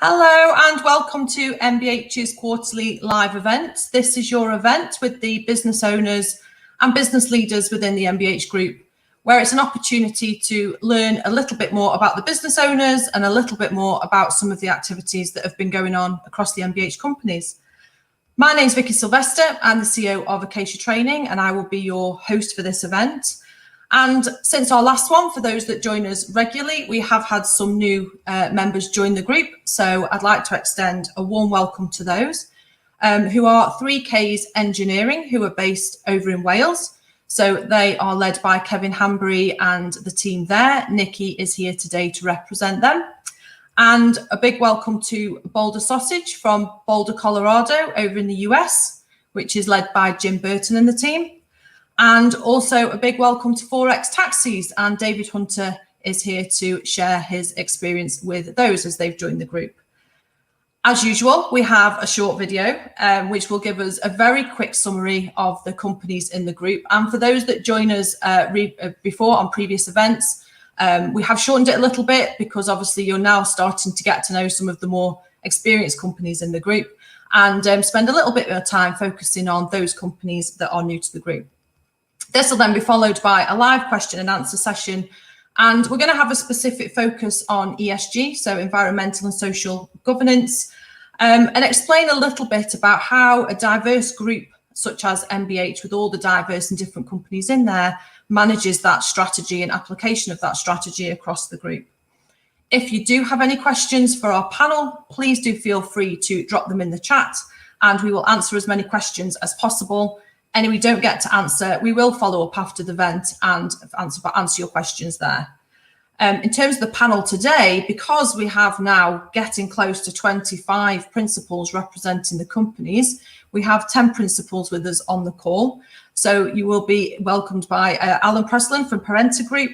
Hello and welcome to MBH's quarterly live event. This is your event with the business owners and business leaders within the MBH group, where it's an opportunity to learn a little bit more about the business owners and a little bit more about some of the activities that have been going on across the MBH companies. My name is Vicky Sylvester. I'm the CEO of Acacia Training and I will be your host for this event. And since our last one, for those that join us regularly, we have had some new members join the group. So I'd like to extend a warm welcome to those who are 3Ks Engineering, who are based over in Wales. So they are led by Kevin Hanbury and the team there. Nikki is here today to represent them. And a big welcome to Boulder Sausage from Boulder, Colorado, over in the US, which is led by Jim Burton and the team. And also a big welcome to 4X Taxis, and David Hunter is here to share his experience with those as they've joined the group. As usual, we have a short video which will give us a very quick summary of the companies in the group. And for those that join us before on previous events, we have shortened it a little bit because obviously you're now starting to get to know some of the more experienced companies in the group and spend a little bit of time focusing on those companies that are new to the group. This will then be followed by a live question and answer session. And we're going to have a specific focus on ESG, so environmental and social governance, and explain a little bit about how a diverse group such as MBH, with all the diverse and different companies in there, manages that strategy and application of that strategy across the group. If you do have any questions for our panel, please do feel free to drop them in the chat and we will answer as many questions as possible. Any we don't get to answer, we will follow up after the event and answer your questions there. In terms of the panel today, because we have now getting close to 25 principals representing the companies, we have 10 principals with us on the call. So you will be welcomed by Alan Presslin from Parenta Group,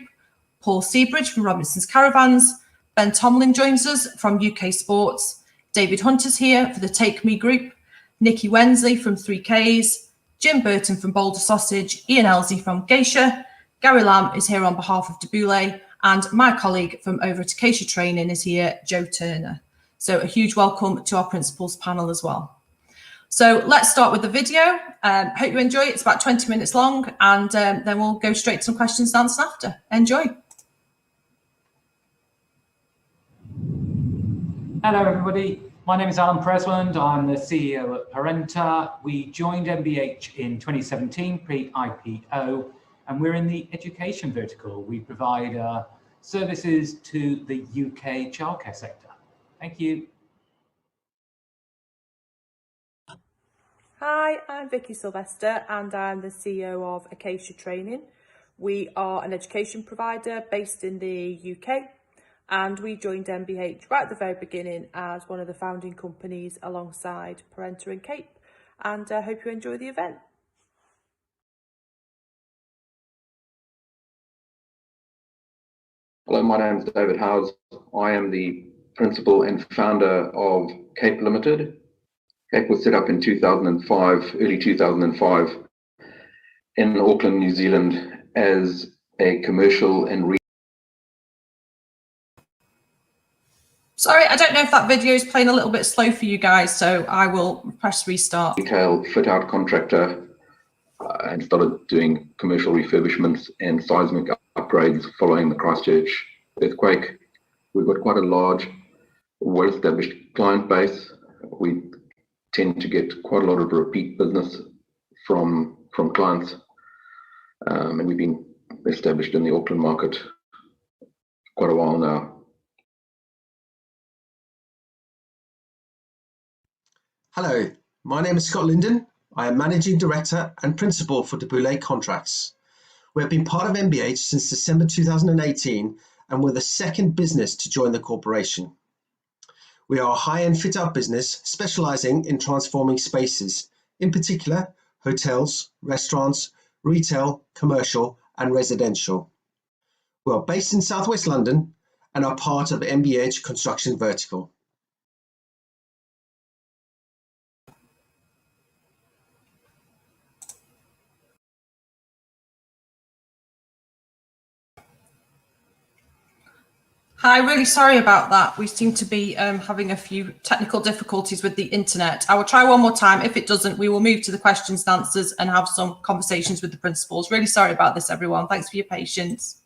Paul Seabridge from Robinson's Caravans, Ben Tomlin joins us from UK Sports, David Hunter's here for the Take Me Group, Nikki Wensley from 3Ks, Jim Burton from Boulder Sausage, Ian Elsey from Geisha, Gary Lamb is here on behalf of Deboulay, and my colleague from over at Acacia Training is here, Joe Turner. So a huge welcome to our principals panel as well. So let's start with the video. Hope you enjoy it. It's about 20 minutes long, and then we'll go straight to some questions and answers after. Enjoy. Hello, everybody. My name is Alan Presland. I'm the CEO at Parenta. We joined MBH in 2017, pre-IPO, and we're in the education vertical. We provide services to the UK childcare sector. Thank you. Hi, I'm Vicky Sylvester and I'm the CEO of Acacia Training. We are an education provider based in the UK. And we joined MBH right at the very beginning as one of the founding companies alongside Parenta and Cape. And I hope you enjoy the event. Hello, my name is David Howes. I am the principal and founder of Cape Limited. Cape was set up in 2005, early 2005, in Auckland, New Zealand, as a commercial and Sorry, I don't know if that video is playing a little bit slow for you guys, so I will press restart. retail fit-out contractor and started doing commercial refurbishments and seismic upgrades following the Christchurch earthquake. We've got quite a large, well-established client base. We tend to get quite a lot of repeat business from clients, and we've been established in the Auckland market quite a while now. Hello, my name is Scott Linden. I am Managing Director and Principal for Deboulay Contracts. We have been part of MBH since December 2018 and we're the second business to join the corporation. We are a high-end fit-out business specialising in transforming spaces, in particular hotels, restaurants, retail, commercial and residential. We are based in South West London and are part of the MBH construction vertical. Hi, really sorry about that. We seem to be having a few technical difficulties with the internet. I will try one more time. If it doesn't, we will move to the questions and answers and have some conversations with the principals. Really sorry about this, everyone. Thanks for your patience.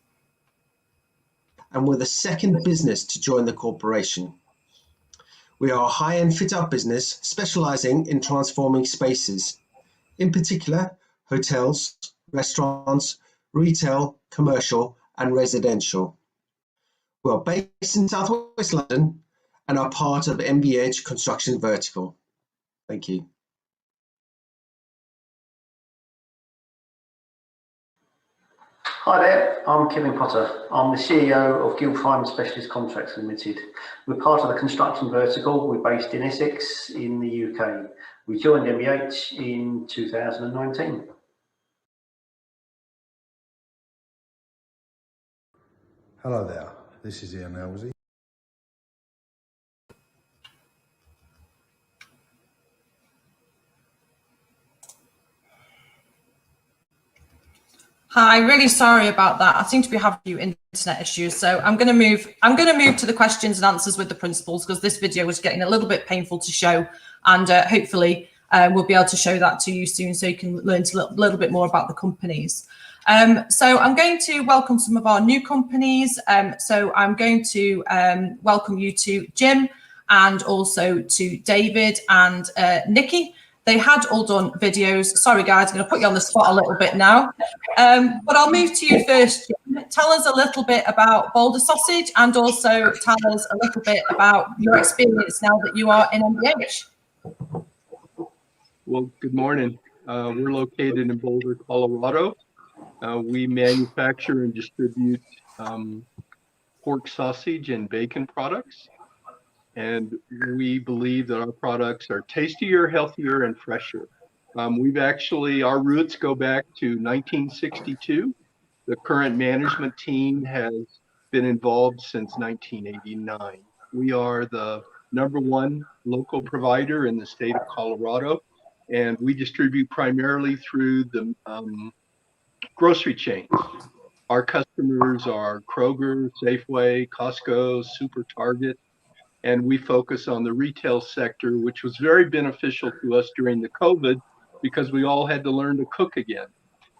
And we're the second business to join the corporation. We are a high-end fit-out business specializing in transforming spaces, in particular, hotels, restaurants, retail, commercial, and residential. We are based in Southwest London and are part of MBH Construction Vertical. Thank you. Hi there, I'm Kevin Potter. I'm the CEO of Gilfine Specialist Contracts Limited. We're part of the construction vertical. We're based in Essex in the UK. We joined MBH in 2019. Hello there, this is Ian Elsie. Hi, really sorry about that. I seem to be having a few internet issues, so I'm going to move to the questions and answers with the principals because this video was getting a little bit painful to show, and hopefully we'll be able to show that to you soon so you can learn a little bit more about the companies. So I'm going to welcome some of our new companies. So I'm going to welcome you to Jim and also to David and Nikki. They had all done videos. Sorry, guys, I'm going to put you on the spot a little bit now. But I'll move to you first, Jim. Tell us a little bit about Boulder Sausage and also tell us a little bit about your experience now that you are in MBH. Well, good morning. We're located in Boulder, Colorado. We manufacture and distribute pork sausage and bacon products. And we believe that our products are tastier, healthier, and fresher. Our roots go back to 1962. The current management team has been involved since 1989. We are the #1 local provider in the state of Colorado, and we distribute primarily through the grocery chains. Our customers are Kroger, Safeway, Costco, Super Target, and we focus on the retail sector, which was very beneficial to us during the COVID because we all had to learn to cook again.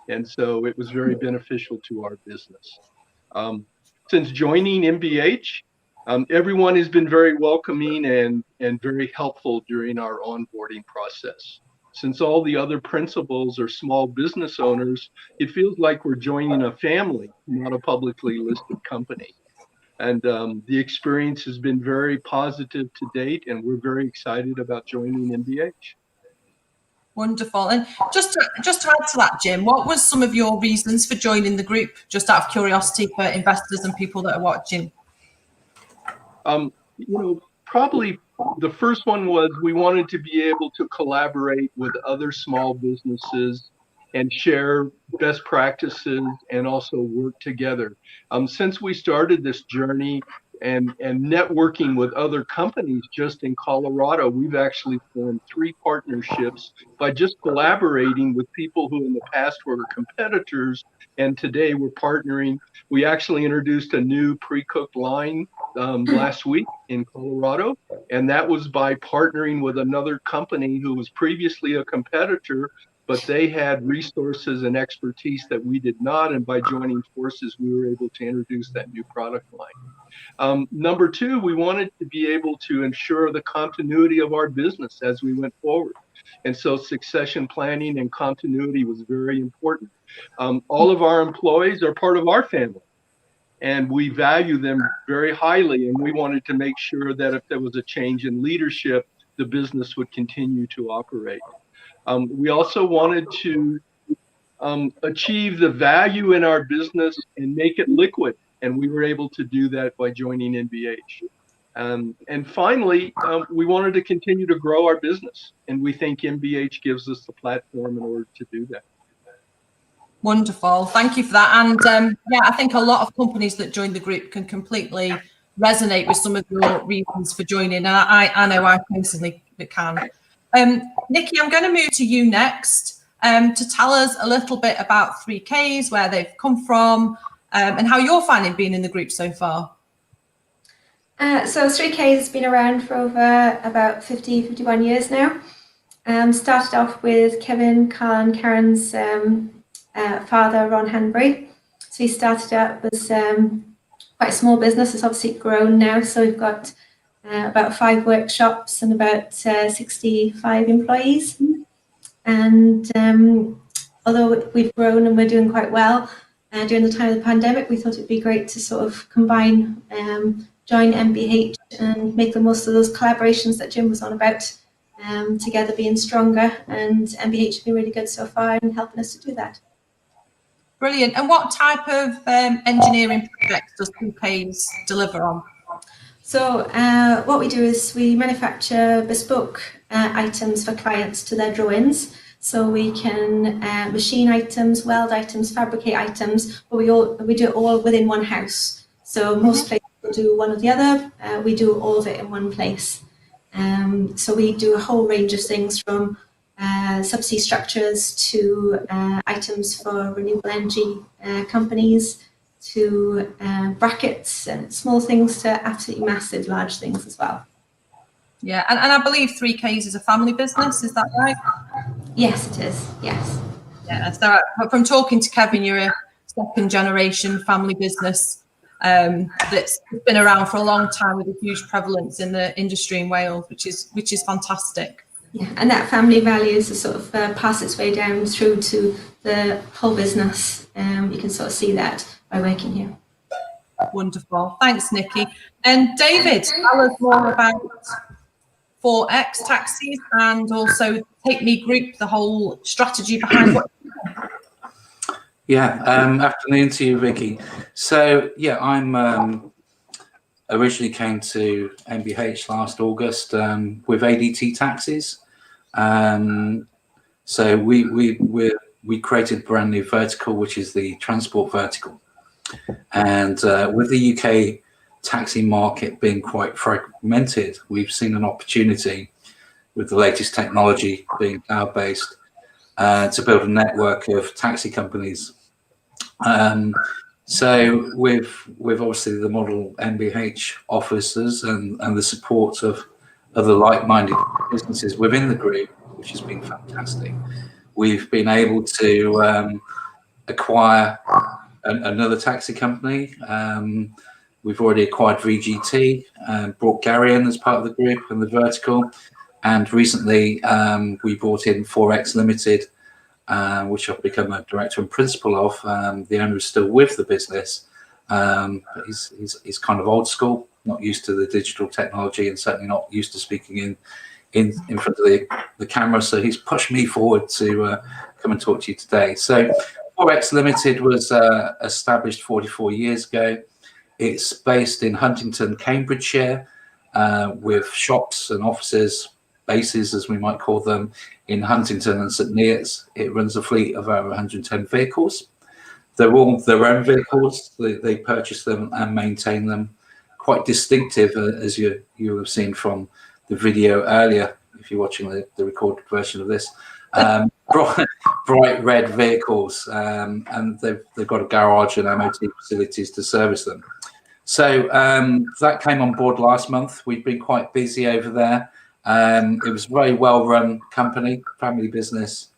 And so it was very beneficial to our business. Since joining MBH, everyone has been very welcoming and very helpful during our onboarding process. Since all the other principals are small business owners, it feels like we're joining a family, not a publicly listed company. And the experience has been very positive to date, and we're very excited about joining MBH. Wonderful. And just to add to that, Jim, what was some of your reasons for joining the group, just out of curiosity for investors and people that are watching? Probably the first one was we wanted to be able to collaborate with other small businesses and share best practices and also work together. Since we started this journey and networking with other companies just in Colorado, we've actually formed 3 partnerships by just collaborating with people who in the past were competitors, and today we're partnering. We actually introduced a new pre-cooked line last week in Colorado, and that was by partnering with another company who was previously a competitor, but they had resources and expertise that we did not, and by joining forces, we were able to introduce that new product line. Number 2, we wanted to be able to ensure the continuity of our business as we went forward. And so succession planning and continuity was very important. All of our employees are part of our family, and we value them very highly, and we wanted to make sure that if there was a change in leadership, the business would continue to operate. We also wanted to achieve the value in our business and make it liquid, and we were able to do that by joining MBH. And finally, we wanted to continue to grow our business, and we think MBH gives us the platform in order to do that. Wonderful. Thank you for that. And yeah, I think a lot of companies that join the group can completely resonate with some of your reasons for joining. And I know I personally can. Nikki, I'm going to move to you next to tell us a little bit about 3Ks, where they've come from, and how you're finding being in the group so far. So 3K has been around for over about 51 years now. Started off with Kevin, Carl and Karen's father, Ron Hanbury. So he started out as quite a small business. It's obviously grown now. So we've got about 5 workshops and about 65 employees. And although we've grown and we're doing quite well, during the time of the pandemic, we thought it'd be great to sort of combine, join MBH and make the most of those collaborations that Jim was on about, together being stronger. And MBH has been really good so far in helping us to do that. Brilliant. And what type of engineering projects does 3Ks deliver on? So what we do is we manufacture bespoke items for clients to their drawings. So we can machine items, weld items, fabricate items, but we do it all within one house. So most places will do one or the other. We do all of it in one place. So we do a whole range of things from subsea structures to items for renewable energy companies, to brackets and small things to absolutely massive large things as well. Yeah, and I believe 3Ks is a family business, is that right? Yes, it is, yes. Yeah, so from talking to Kevin, you're a second generation family business that's been around for a long time with a huge prevalence in the industry in Wales, which is fantastic. Yeah, and that family values sort of pass its way down through to the whole business. You can sort of see that by working here. Wonderful. Thanks, Nikki. And David, tell us more about 4X taxis and also Take Me Group, the whole strategy behind what. Yeah, afternoon to you, Vicky. So yeah, I'm originally came to MBH last August with ADT taxis. So we created a brand new vertical, which is the transport vertical. And with the UK taxi market being quite fragmented, we've seen an opportunity with the latest technology being cloud-based to build a network of taxi companies. So with obviously the model MBH offers and the support of other like-minded businesses within the group, which has been fantastic, we've been able to acquire another taxi company. We've already acquired VGT, brought Gary in as part of the group and the vertical, and recently we brought in 4X Limited, which I've become a director and principal of. The owner is still with the business, but he's kind of old school, not used to the digital technology, and certainly not used to speaking in front of the camera. So he's pushed me forward to come and talk to you today. So 4X Limited was established 44 years ago. It's based in Huntington, Cambridgeshire, with shops and offices, bases as we might call them, in Huntington and St Neots. It runs a fleet of over 110 vehicles. They're all their own vehicles. They purchase them and maintain them. Quite distinctive, as you have seen from the video earlier, if you're watching the recorded version of this. Bright red vehicles, and they've got a garage and MOT facilities to service them. So that came on board last month. We've been quite busy over there. It was a very well-run company, family business,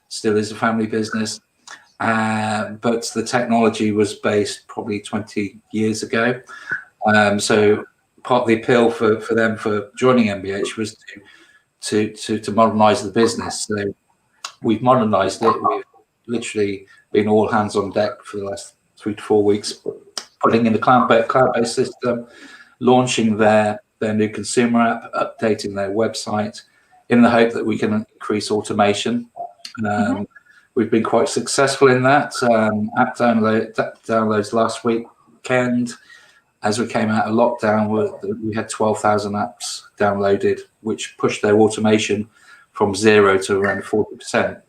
still is a family business, but the technology was based probably 20 years ago. So part of the appeal for them for joining MBH was to modernise the business. So we've modernised it. We've literally been all hands on deck for the last 3 to 4 weeks, putting in the cloud-based system, launching their new consumer app, updating their website, in the hope that we can increase automation. We've been quite successful in that. App downloads last weekend. As we came out of lockdown, we had 12,000 apps downloaded, which pushed their automation from 0 to around 40%.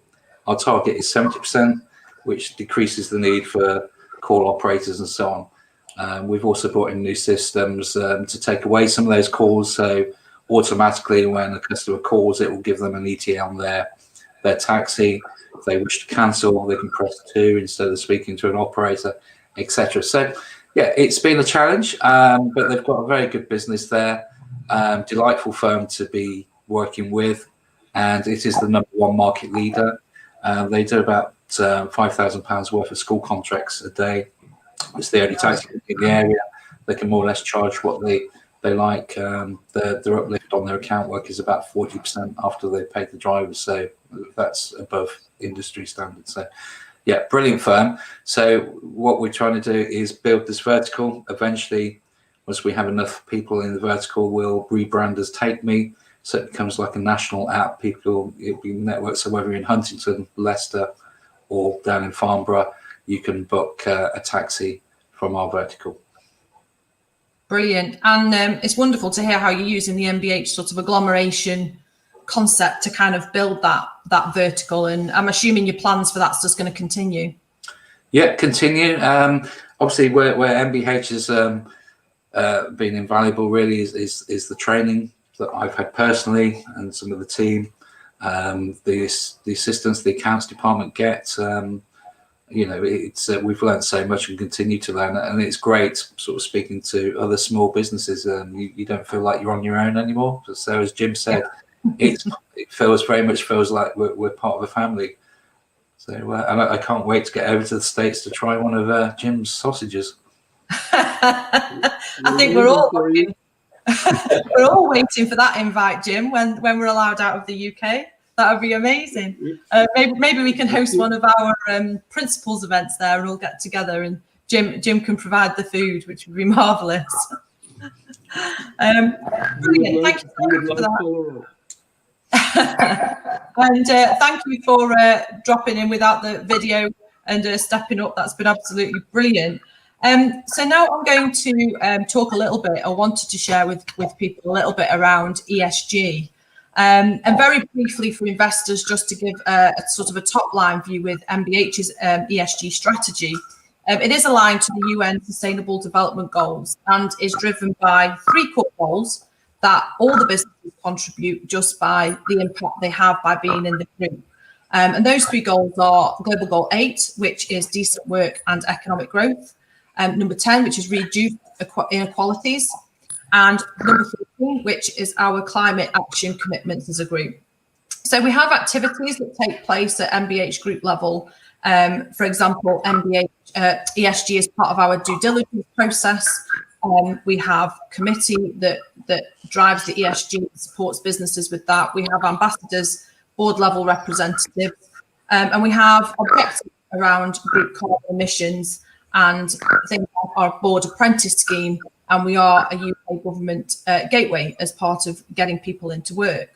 Our target is 70%, which decreases the need for call operators and so on. We've also brought in new systems to take away some of those calls. So automatically when a customer calls, it will give them an ETA on their taxi. If they wish to cancel, they can press 2 instead of speaking to an operator, etc. So Yeah, it's been a challenge, but they've got a very good business there. Delightful firm to be working with, and it is the #1 market leader. They do about £5,000 worth of school contracts a day. It's the only taxi in the area. They can more or less charge what they like. Their uplift on their account work is about 40% after they've paid the drivers, so that's above industry standards. So yeah, brilliant firm. So what we're trying to do is build this vertical. Eventually, once we have enough people in the vertical, we'll rebrand as Take Me, so it becomes like a national app. It'll be networked, so whether you're in Huntington, Leicester, or down in Farnborough, you can book a taxi from our vertical. Brilliant. And it's wonderful to hear how you're using the MBH sort of agglomeration concept to kind of build that vertical. And I'm assuming your plans for that's just going to continue. Yeah, continue. Obviously, where MBH has been invaluable really is the training that I've had personally, and some of the team, the assistants the accounts department get. It's we've learned so much and continue to learn, and it's great sort of speaking to other small businesses. You don't feel like you're on your own anymore. So as Jim said, it very much feels like we're part of a family. So and I can't wait to get over to the States to try one of Jim's sausages. I think we're all waiting for that invite, Jim, when we're allowed out of the UK. That would be amazing. Maybe we can host one of our principals events there, and we'll get together, and Jim can provide the food, which would be marvellous. Brilliant. Thank you so much for that. And thank you for dropping in without the video and stepping up. That's been absolutely brilliant. So now I'm going to talk a little bit. I wanted to share with people a little bit around ESG. And very briefly for investors, just to give a sort of a top line view with MBH's ESG strategy. It is aligned to the UN Sustainable Development Goals and is driven by 3 core goals that all the businesses contribute just by the impact they have by being in the group. And those 3 goals are Global Goal 8, which is decent work and economic growth. Number 10, which is reduce inequalities. And number 14, which is our climate action commitments as a group. So we have activities that take place at MBH group level. For example, MBH ESG is part of our due diligence process. We have committee that drives the ESG and supports businesses with that. We have ambassadors, board level representatives, and we have objectives around group carbon emissions and things like our board apprentice scheme. And we are a UK government gateway as part of getting people into work.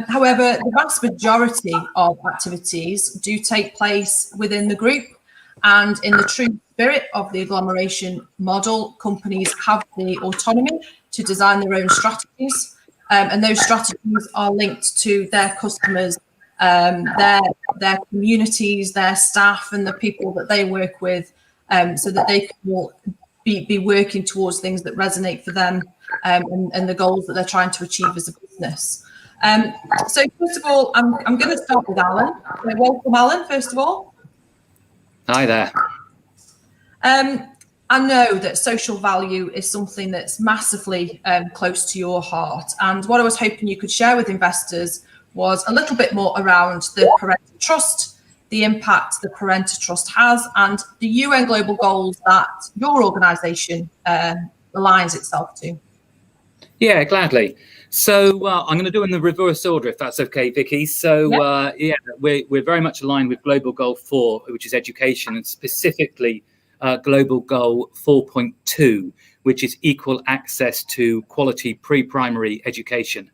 However, the vast majority of activities do take place within the group, and in the true spirit of the agglomeration model, companies have the autonomy to design their own strategies, and those strategies are linked to their customers, their communities, their staff, and the people that they work with, so that they can be working towards things that resonate for them, and the goals that they're trying to achieve as a business. So first of all, I'm going to start with Alan. Welcome, Alan, first of all. Hi there. I know that social value is something that's massively close to your heart. And what I was hoping you could share with investors was a little bit more around the parental trust, the impact the parental trust has, and the UN global goals that your organisation aligns itself to. Yeah, gladly. So I'm going to do in the reverse order, if that's okay, Vicky. So we're very much aligned with Global Goal 4, which is education, and specifically Global Goal 4.2, which is equal access to quality pre-primary education.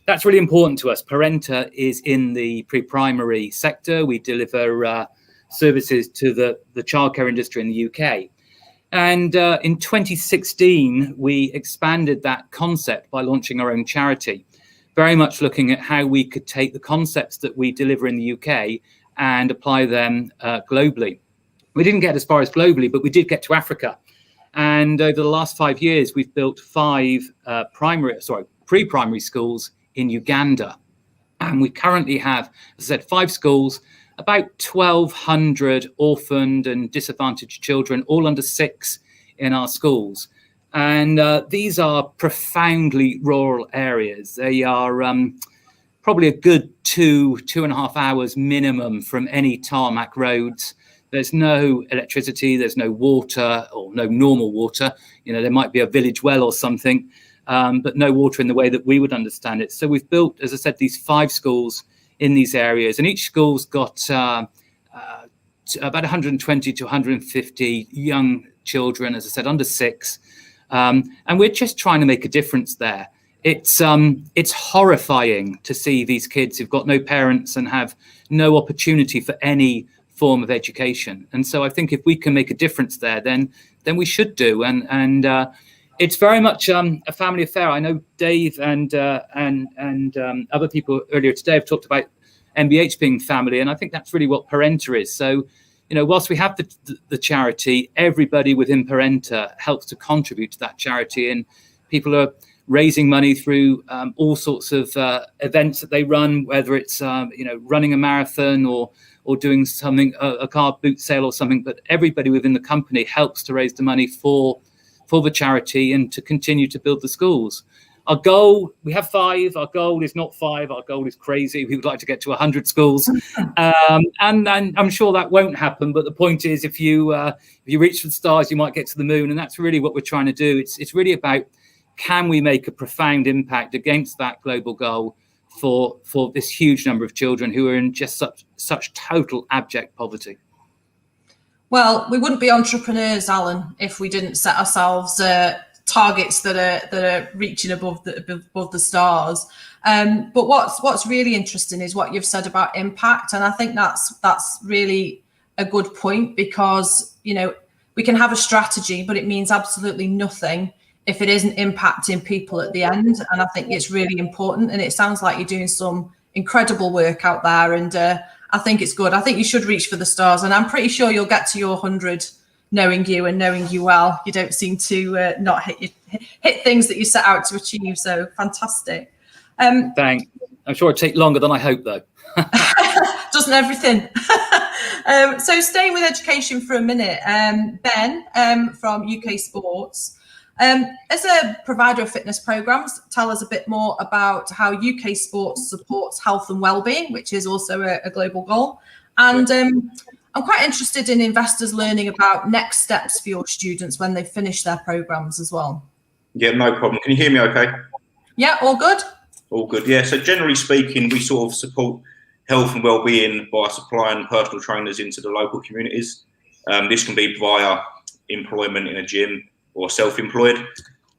That's really important to us. Parenta is in the pre-primary sector. We deliver services to the childcare industry in the UK. And in 2016, we expanded that concept by launching our own charity, very much looking at how we could take the concepts that we deliver in the UK and apply them globally. We didn't get as far as globally, but we did get to Africa. And over the last 5 years, we've built 5 pre-primary schools in Uganda. And we currently have, as I said, 5 schools, about 1,200 orphaned and disadvantaged children, all under 6 in our schools. And these are profoundly rural areas. They are probably a good 2.5 hours minimum from any tarmac roads. There's no electricity, there's no water, or no normal water. You know, there might be a village well or something, but no water in the way that we would understand it. So we've built, as I said, these 5 schools in these areas, and each school's got about 120 to 150 young children, as I said, under 6. And we're just trying to make a difference there. It's horrifying to see these kids who've got no parents and have no opportunity for any form of education. And so I think if we can make a difference there, then we should do. And it's very much a family affair. I know Dave and other people earlier today have talked about MBH being family, and I think that's really what Parenta is. So, you know, whilst we have the charity, everybody within Parenta helps to contribute to that charity, and people are raising money through all sorts of events that they run, whether it's you know, running a marathon or doing something, a car boot sale or something. But everybody within the company helps to raise the money for the charity and to continue to build the schools. Our goal, we have 5. Our goal is not 5. Our goal is crazy. We would like to get to 100 schools, and I'm sure that won't happen. But the point is, if you reach for the stars, you might get to the moon, and that's really what we're trying to do. It's really about, can we make a profound impact against that global goal for this huge number of children who are in just such total abject poverty? Well, we wouldn't be entrepreneurs, Alan, if we didn't set ourselves targets that are reaching above the stars. But what's really interesting is what you've said about impact, and I think that's really a good point, because, you know, we can have a strategy, but it means absolutely nothing if it isn't impacting people at the end. And I think it's really important, and it sounds like you're doing some incredible work out there, and I think it's good. I think you should reach for the stars, and I'm pretty sure you'll get to your 100, knowing you and knowing you well. You don't seem to not hit things that you set out to achieve. So fantastic. Thanks. I'm sure it'll take longer than I hope, though. Doesn't everything? So staying with education for a minute, Ben from UK Sports. As a provider of fitness programs, tell us a bit more about how UK Sports supports health and wellbeing, which is also a global goal. And I'm quite interested in investors learning about next steps for your students when they finish their programs as well. Yeah, no problem. Can you hear me okay? Yeah, all good? All good, yeah. So generally speaking, we sort of support health and wellbeing by supplying personal trainers into the local communities. This can be via employment in a gym or self-employed.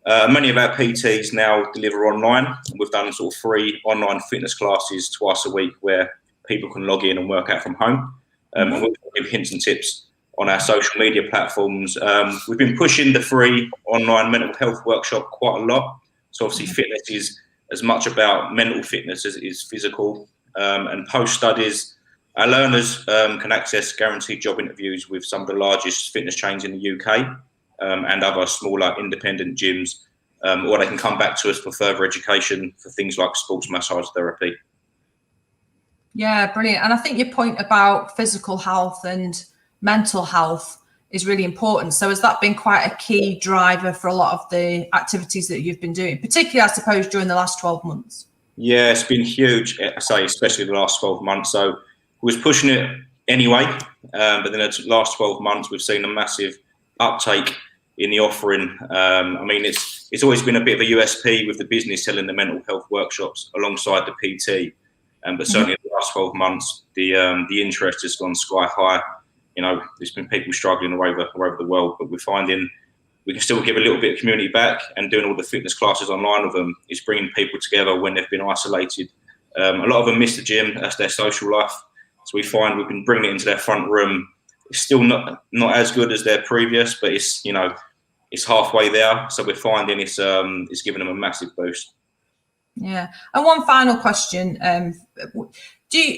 Many of our PTs now deliver online. We've done sort of free online fitness classes twice a week where people can log in and work out from home. And we'll give hints and tips on our social media platforms. We've been pushing the free online mental health workshop quite a lot. So obviously fitness is as much about mental fitness as it is physical. And post-studies, our learners can access guaranteed job interviews with some of the largest fitness chains in the UK and other smaller independent gyms, or they can come back to us for further education for things like sports massage therapy. Yeah, brilliant. And I think your point about physical health and mental health is really important. So has that been quite a key driver for a lot of the activities that you've been doing, particularly, I suppose, during the last 12 months? Yeah, it's been huge, I say, especially the last 12 months. So we was pushing it anyway, but then the last 12 months, we've seen a massive uptake in the offering. I mean, it's always been a bit of a USP with the business selling the mental health workshops alongside the PT. But certainly in the last 12 months, the interest has gone sky high. You know, there's been people struggling all over the world, but we're finding we can still give a little bit of community back, and doing all the fitness classes online with them is bringing people together when they've been isolated. A lot of them miss the gym, that's their social life. So we find we can bring it into their front room. It's still not as good as their previous, but it's, you know, it's halfway there. So we're finding it's giving them a massive boost. Yeah. And one final question.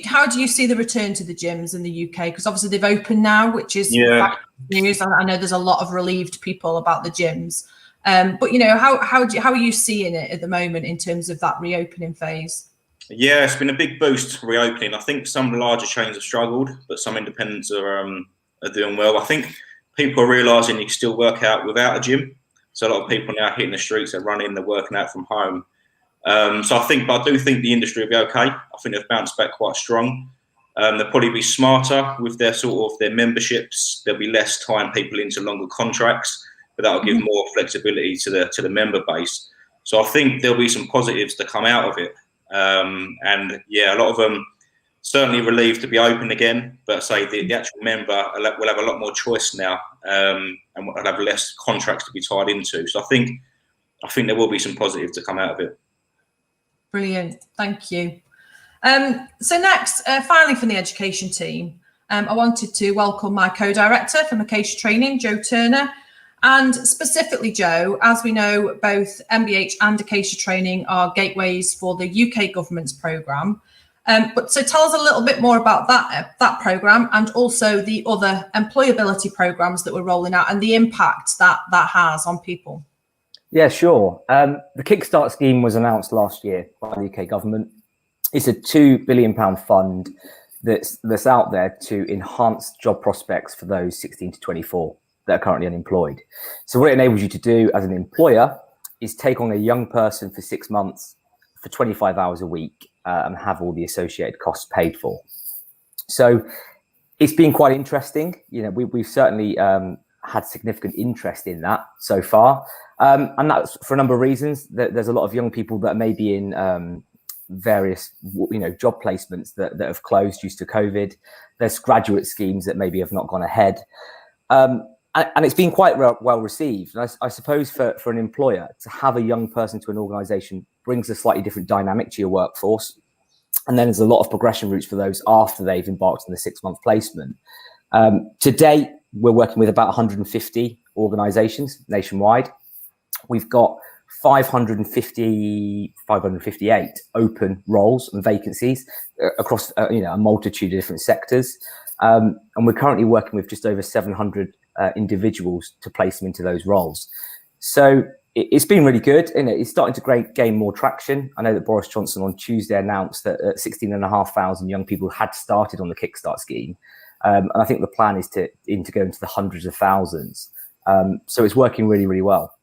How do you see the return to the gyms in the UK? Because obviously they've opened now, which is news. I know there's a lot of relieved people about the gyms. But, you know, how are you seeing it at the moment in terms of that reopening phase? Yeah, it's been a big boost reopening. I think some larger chains have struggled, but some independents are doing well. I think people are realising you can still work out without a gym. So a lot of people now hitting the streets, they're running, they're working out from home. So I do think the industry will be okay. I think they've bounced back quite strong. They'll probably be smarter with their their memberships. There'll be less tying people into longer contracts, but that'll give more flexibility to the member base. So I think there'll be some positives to come out of it. And yeah, a lot of them certainly relieved to be open again, but say the actual member will have a lot more choice now, and will have less contracts to be tied into. So I think there will be some positive to come out of it. Brilliant, thank you. So next, finally from the education team, I wanted to welcome my co-director from Acacia Training, Joe Turner. And specifically, Joe, as we know, both MBH and Acacia Training are gateways for the UK government's programme. But so tell us a little bit more about that programme, and also the other employability programmes that we're rolling out and the impact that has on people. Yeah, sure. The Kickstart scheme was announced last year by the UK government. It's a £2 billion fund that's out there to enhance job prospects for those 16 to 24 that are currently unemployed. So what it enables you to do as an employer is take on a young person for 6 months for 25 hours a week and have all the associated costs paid for. So it's been quite interesting. You know, we've certainly had significant interest in that so far. And that's for a number of reasons. There's a lot of young people that may be in various, job placements that have closed due to COVID. There's graduate schemes that maybe have not gone ahead. And it's been quite well received. And I suppose for an employer to have a young person to an organisation brings a slightly different dynamic to your workforce. And then there's a lot of progression routes for those after they've embarked on the 6-month placement. To date, we're working with about 150 organisations nationwide. We've got 558 open roles and vacancies across a multitude of different sectors. And we're currently working with just over 700 individuals to place them into those roles. So it's been really good, and it's starting to gain more traction. I know that Boris Johnson on Tuesday announced that 16,500 young people had started on the Kickstart scheme. And I think the plan is to go into the hundreds of thousands. So it's working really, really well.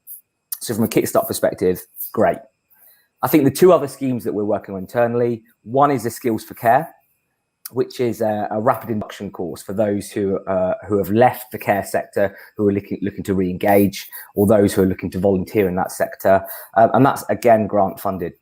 So from a Kickstart perspective, great. I think the two other schemes that we're working on internally, one is the Skills for Care, which is a rapid induction course for those who have left the care sector, who are looking to re-engage, or those who are looking to volunteer in that sector. And that's, again, grant funded.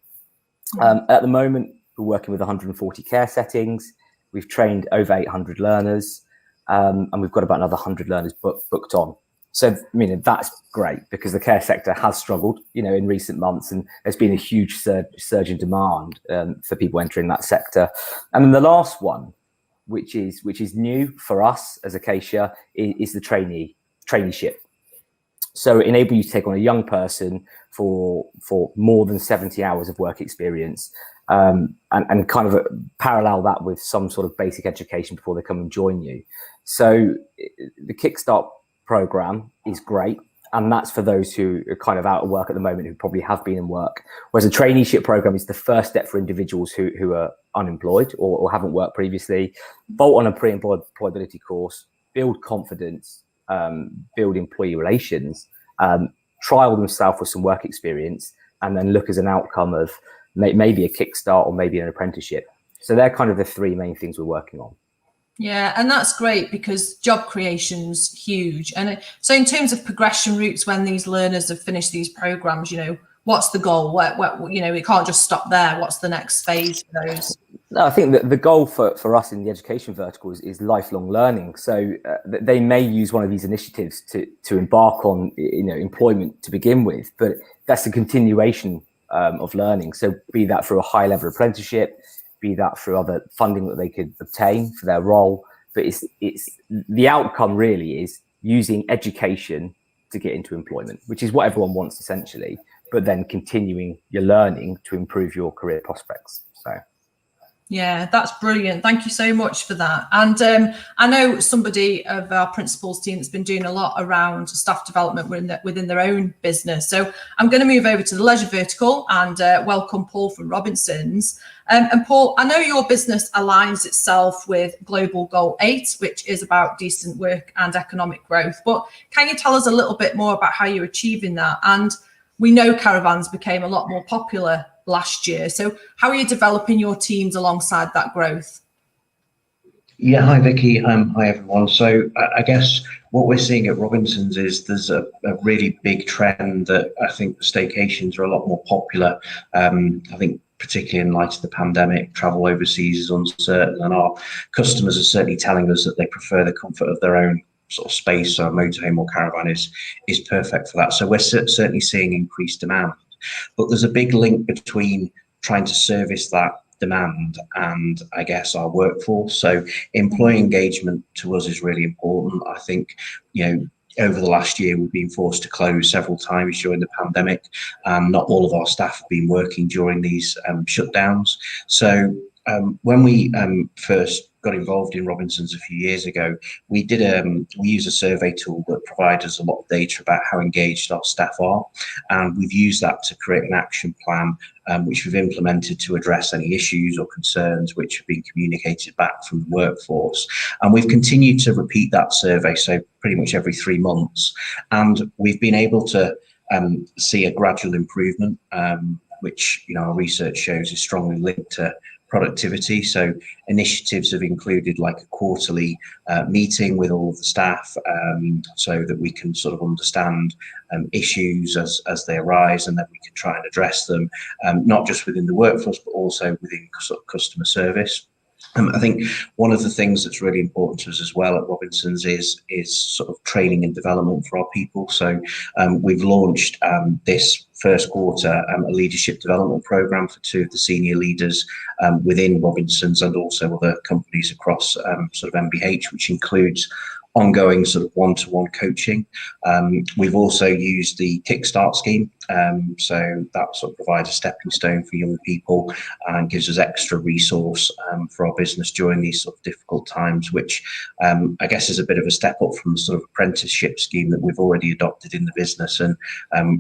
At the moment, we're working with 140 care settings. We've trained over 800 learners, and we've got about another 100 learners booked on. So, that's great, because the care sector has struggled, in recent months, and there's been a huge surge in demand for people entering that sector. And then the last one, which is new for us as Acacia, is the traineeship. So enable you to take on a young person for more than 70 hours of work experience, and kind of parallel that with some sort of basic education before they come and join you. So the Kickstart program is great, and that's for those who are kind of out of work at the moment, who probably have been in work, whereas a traineeship program is the first step for individuals who are unemployed or haven't worked previously. Bolt on a pre-employability course, build confidence, build employee relations, trial themselves with some work experience, and then look as an outcome of maybe a Kickstart or maybe an apprenticeship. So they're kind of the three main things we're working on. Yeah, and that's great, because job creation's huge. And so in terms of progression routes, when these learners have finished these programs, what's the goal? What it can't just stop there. What's the next phase for those? No, I think that the goal for us in the education vertical is lifelong learning. So they may use one of these initiatives to embark on employment to begin with, but that's a continuation of learning. So be that through a high level apprenticeship, be that through other funding that they could obtain for their role. But it's the outcome really is using education to get into employment, which is what everyone wants essentially, but then continuing your learning to improve your career prospects. So Yeah, that's brilliant. Thank you so much for that. And I know somebody of our principals team that's been doing a lot around staff development within their own business. So I'm going to move over to the leisure vertical and welcome Paul from Robinsons. And Paul, I know your business aligns itself with Global Goal 8, which is about decent work and economic growth. But can you tell us a little bit more about how you're achieving that? And we know caravans became a lot more popular last year. So how are you developing your teams alongside that growth? Yeah, hi Vicky, hi everyone. So I guess what we're seeing at Robinsons is there's a really big trend that I think staycations are a lot more popular. I think particularly in light of the pandemic, travel overseas is uncertain, and our customers are certainly telling us that they prefer the comfort of their own sort of space. So a motorhome or caravan is perfect for that. So we're certainly seeing increased demand. But there's a big link between trying to service that demand and I guess our workforce. So employee engagement to us is really important. I think, over the last year, we've been forced to close several times during the pandemic. Not all of our staff have been working during these shutdowns. So when we first got involved in Robinsons a few years ago, we use a survey tool that provides us a lot of data about how engaged our staff are, and we've used that to create an action plan which we've implemented to address any issues or concerns which have been communicated back from the workforce. And we've continued to repeat that survey, so pretty much every 3 months, and we've been able to see a gradual improvement, which our research shows is strongly linked to productivity. So initiatives have included like a quarterly meeting with all of the staff, so that we can sort of understand issues as they arise, and then we can try and address them, not just within the workforce, but also within sort of customer service. I think one of the things that's really important to us as well at Robinsons is sort of training and development for our people. So we've launched this first quarter a leadership development program for 2 of the senior leaders within Robinsons and also other companies across sort of MBH, which includes ongoing sort of one-to-one coaching. We've also used the Kickstart scheme, so that sort of provides a stepping stone for young people and gives us extra resource for our business during these sort of difficult times, which I guess is a bit of a step up from the sort of apprenticeship scheme that we've already adopted in the business. And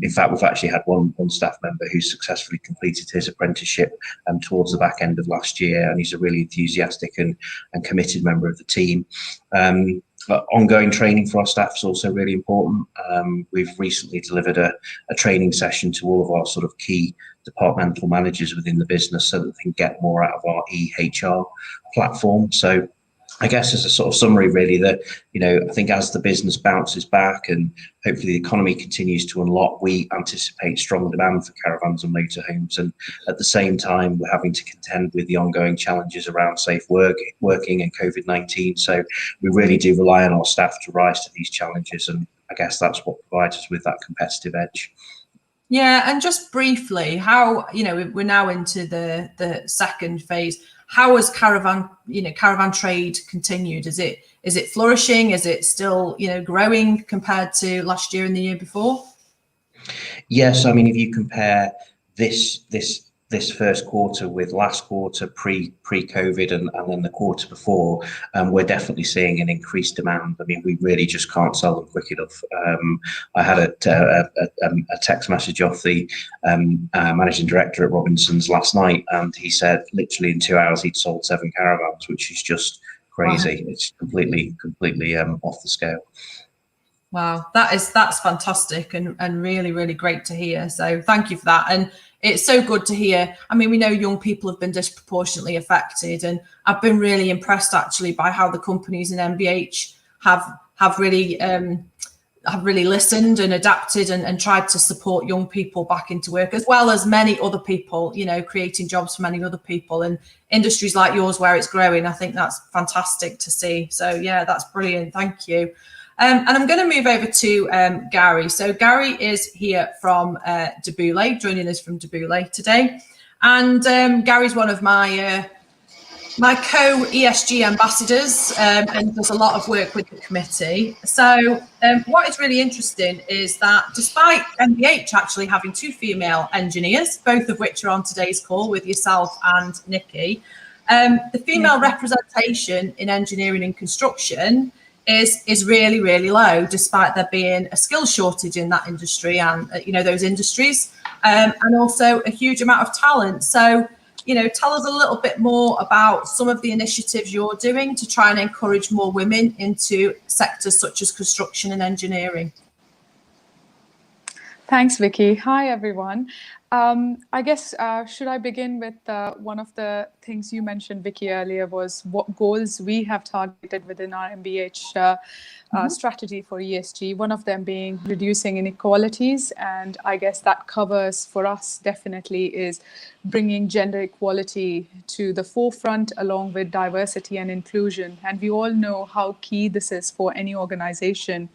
in fact, we've actually had one staff member who successfully completed his apprenticeship towards the back end of last year, and he's a really enthusiastic and committed member of the team. But ongoing training for our staff is also really important. We've recently delivered a training session to all of our sort of key departmental managers within the business so that they can get more out of our EHR platform. So I guess as a sort of summary, really, that, I think as the business bounces back and hopefully the economy continues to unlock, we anticipate strong demand for caravans and motorhomes. And at the same time, we're having to contend with the ongoing challenges around safe working and COVID-19. So we really do rely on our staff to rise to these challenges. And I guess that's what provides us with that competitive edge. Yeah, and just briefly, how, we're now into the second phase. How has caravan trade continued? Is it flourishing? Is it still, growing compared to last year and the year before? Yes, I mean, if you compare this first quarter with last quarter pre-COVID and then the quarter before, we're definitely seeing an increased demand. I mean, we really just can't sell them quick enough. I had a text message off the managing director at Robinsons last night, and he said literally in 2 hours he'd sold 7 caravans, which is just crazy. Wow. It's completely off the scale. Wow, that's fantastic and really, really great to hear. So thank you for that. And it's so good to hear. I mean, we know young people have been disproportionately affected, and I've been really impressed actually by how the companies in MBH have really listened and adapted and tried to support young people back into work, as well as many other people, creating jobs for many other people, and industries like yours where it's growing. I think that's fantastic to see. So yeah, that's brilliant. Thank you. And I'm going to move over to Gary. So Gary is here from De Boulay, joining us from De Boulay today. And Gary's one of my co-ESG ambassadors and does a lot of work with the committee. So what is really interesting is that despite MBH actually having 2 female engineers, both of which are on today's call with yourself and Nikki, The female representation in engineering and construction is really, really low, despite there being a skills shortage in that industry and those industries, and also a huge amount of talent. So tell us a little bit more about some of the initiatives you're doing to try and encourage more women into sectors such as construction and engineering. Thanks, Vicky. Hi, everyone. I guess, should I begin with one of the things you mentioned, Vicky, earlier, was what goals we have targeted within our MBH strategy for ESG, one of them being reducing inequalities. And I guess that covers for us definitely is bringing gender equality to the forefront along with diversity and inclusion. And we all know how key this is for any organization.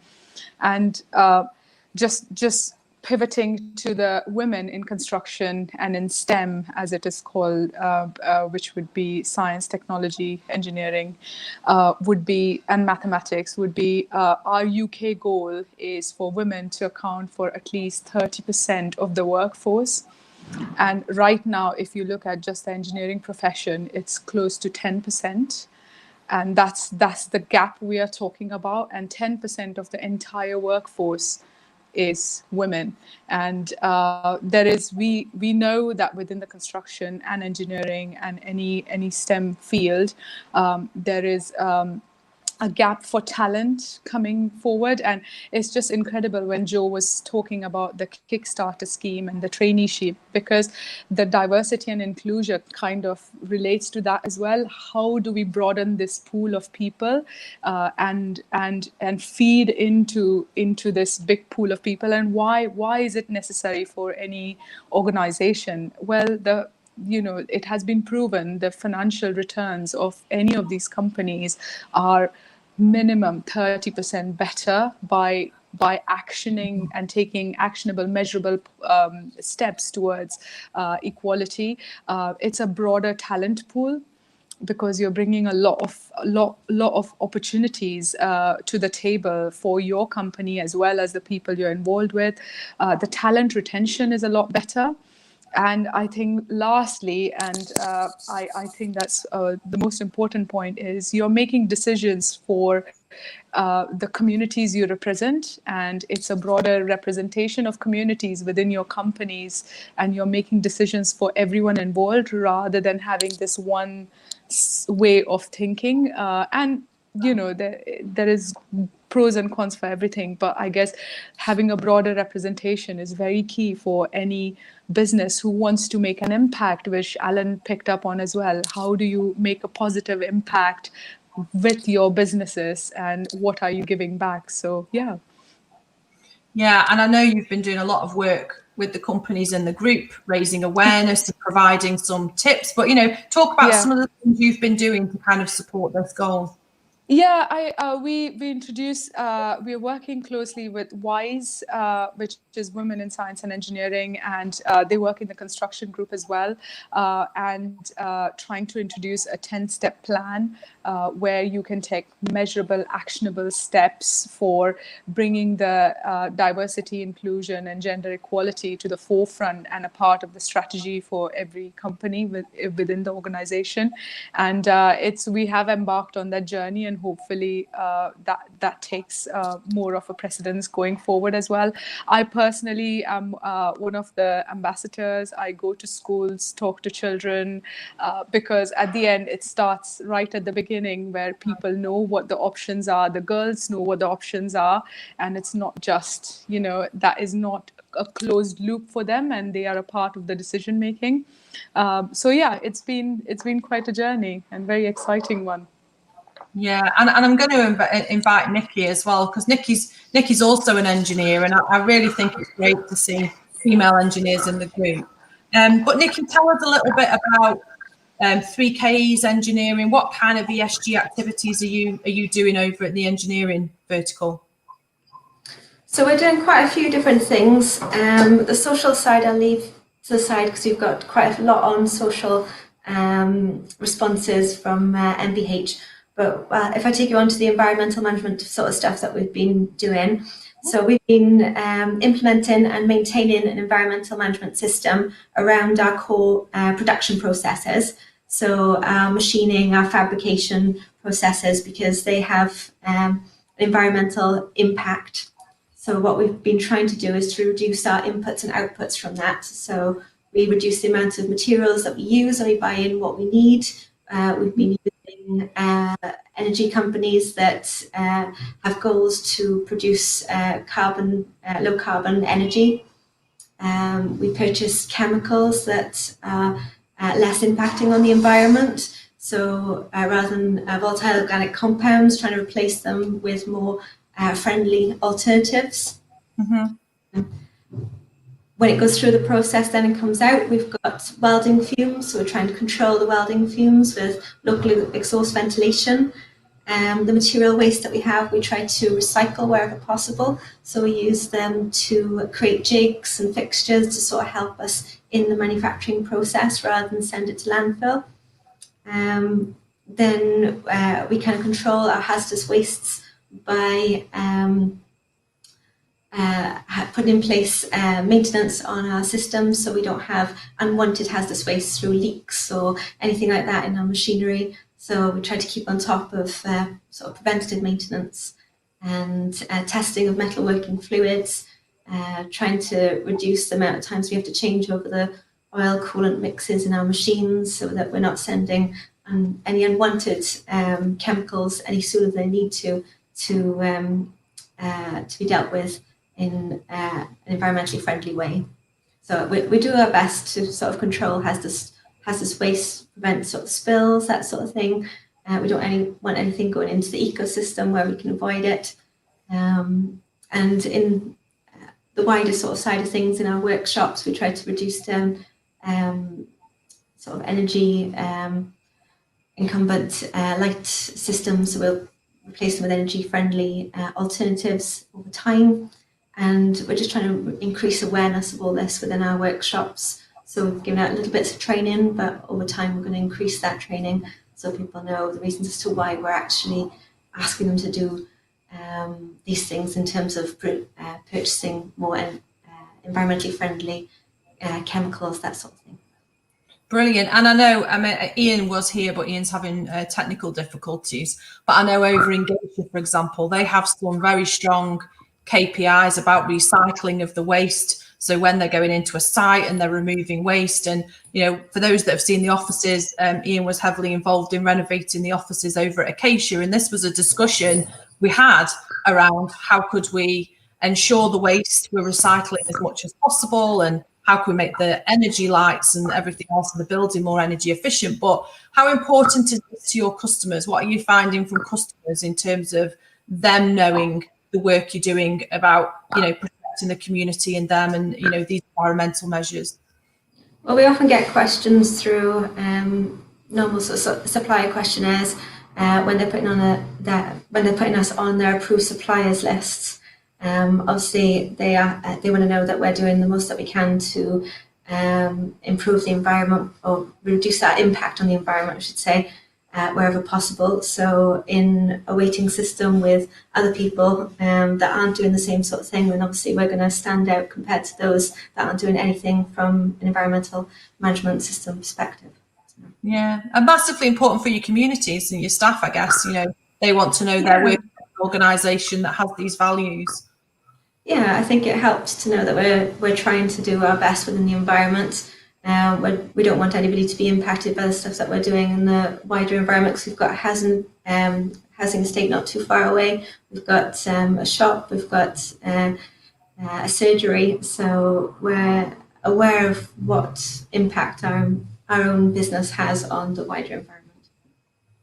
And just pivoting to the women in construction and in STEM, as it is called, which would be science, technology, engineering, and mathematics, would be our UK goal is for women to account for at least 30% of the workforce. And right now, if you look at just the engineering profession, it's close to 10%. And that's the gap we are talking about. And 10% of the entire workforce is women. And we know that within the construction and engineering and any STEM field, there is a gap for talent coming forward. And it's just incredible when Joe was talking about the Kickstarter scheme and the traineeship, because the diversity and inclusion kind of relates to that as well. How do we broaden this pool of people and feed into this big pool of people? And why is it necessary for any organization? Well, it has been proven the financial returns of any of these companies are minimum 30% better by actioning and taking actionable, measurable steps towards equality. It's a broader talent pool, because you're bringing a lot of opportunities to the table for your company as well as the people you're involved with. The talent retention is a lot better. And I think lastly, and I think that's the most important point, is you're making decisions for the communities you represent, and it's a broader representation of communities within your companies, and you're making decisions for everyone involved rather than having this one way of thinking. And there is pros and cons for everything, but I guess having a broader representation is very key for any business who wants to make an impact, which Alan picked up on as well. How do you make a positive impact with your businesses, and what are you giving back? So yeah, and I know you've been doing a lot of work with the companies in the group, raising awareness and providing some tips, but talk about some of the things you've been doing to kind of support this goal. Yeah, we introduced, we're working closely with WISE, which is Women in Science and Engineering, and they work in the construction group as well, and trying to introduce a 10-step plan where you can take measurable, actionable steps for bringing the diversity, inclusion, and gender equality to the forefront and a part of the strategy for every company within the organization. And we have embarked on that journey, and hopefully that takes more of a precedence going forward as well. I personally am one of the ambassadors. I go to schools, talk to children, because at the end it starts right at the beginning, where people know what the options are, the girls know what the options are, and it's not just, that is not a closed loop for them, and they are a part of the decision making. So yeah, it's been quite a journey and very exciting one. Yeah, and I'm going to invite Nikki as well, because Nikki's also an engineer, and I really think it's great to see female engineers in the group. But Nikki, tell us a little bit about 3Ks engineering. What kind of ESG activities are you doing over at the engineering vertical? So we're doing quite a few different things. The social side I'll leave to the side, because we've got quite a lot on social responses from MBH. But if I take you on to the environmental management sort of stuff that we've been doing. So we've been implementing and maintaining an environmental management system around our core production processes. So our machining, our fabrication processes, because they have environmental impact. So what we've been trying to do is to reduce our inputs and outputs from that. So we reduce the amount of materials that we use and we buy in what we need. We've been using energy companies that have goals to produce low carbon energy. We purchase chemicals that are less impacting on the environment. So rather than volatile organic compounds, trying to replace them with more friendly alternatives. Mm-hmm. When it goes through the process, then it comes out, we've got welding fumes. So we're trying to control the welding fumes with local exhaust ventilation. The material waste that we have, we try to recycle wherever possible. So we use them to create jigs and fixtures to sort of help us in the manufacturing process rather than send it to landfill. Then we can control our hazardous wastes by putting in place maintenance on our systems, so we don't have unwanted hazardous waste through leaks or anything like that in our machinery. So we try to keep on top of sort of preventative maintenance and testing of metalworking fluids, trying to reduce the amount of times we have to change over the oil coolant mixes in our machines so that we're not sending any unwanted chemicals any sooner than they need to be dealt with in an environmentally friendly way. So we do our best to sort of control hazardous waste, prevent sort of spills, that sort of thing. We don't want anything going into the ecosystem where we can avoid it. And in the wider sort of side of things in our workshops, we try to reduce down sort of energy incumbent light systems. So we'll replace them with energy-friendly alternatives over time. And we're just trying to increase awareness of all this within our workshops. So we've given out little bits of training, but over time we're going to increase that training so people know the reasons as to why we're actually asking them to do these things in terms of purchasing more environmentally friendly chemicals, that sort of thing. Brilliant. And I know, Ian was here, but Ian's having technical difficulties. But I know over in Geisha, for example, they have some very strong KPIs about recycling of the waste. So when they're going into a site and they're removing waste, and for those that have seen the offices, Ian was heavily involved in renovating the offices over at Acacia, and this was a discussion we had around how could we ensure the waste we're recycling as much as possible, and how can we make the energy lights and everything else in the building more energy efficient. But how important is this to your customers? What are you finding from customers in terms of them knowing the work you're doing about protecting the community and them and these environmental measures? Well, we often get questions through normal supplier questionnaires when they're putting us on their approved suppliers lists. Obviously, they want to know that we're doing the most that we can to improve the environment, or reduce that impact on the environment, I should say, wherever possible. So in a waiting system with other people that aren't doing the same sort of thing, then obviously we're going to stand out compared to those that aren't doing anything from an environmental management system perspective. Yeah, and massively important for your communities and your staff, I guess. They want to know they're working with an organisation that has these values. Yeah, I think it helps to know that we're trying to do our best within the environment. We don't want anybody to be impacted by the stuff that we're doing in the wider environment, because we've got a housing estate not too far away. We've got a shop, we've got a surgery, so we're aware of what impact our own business has on the wider environment.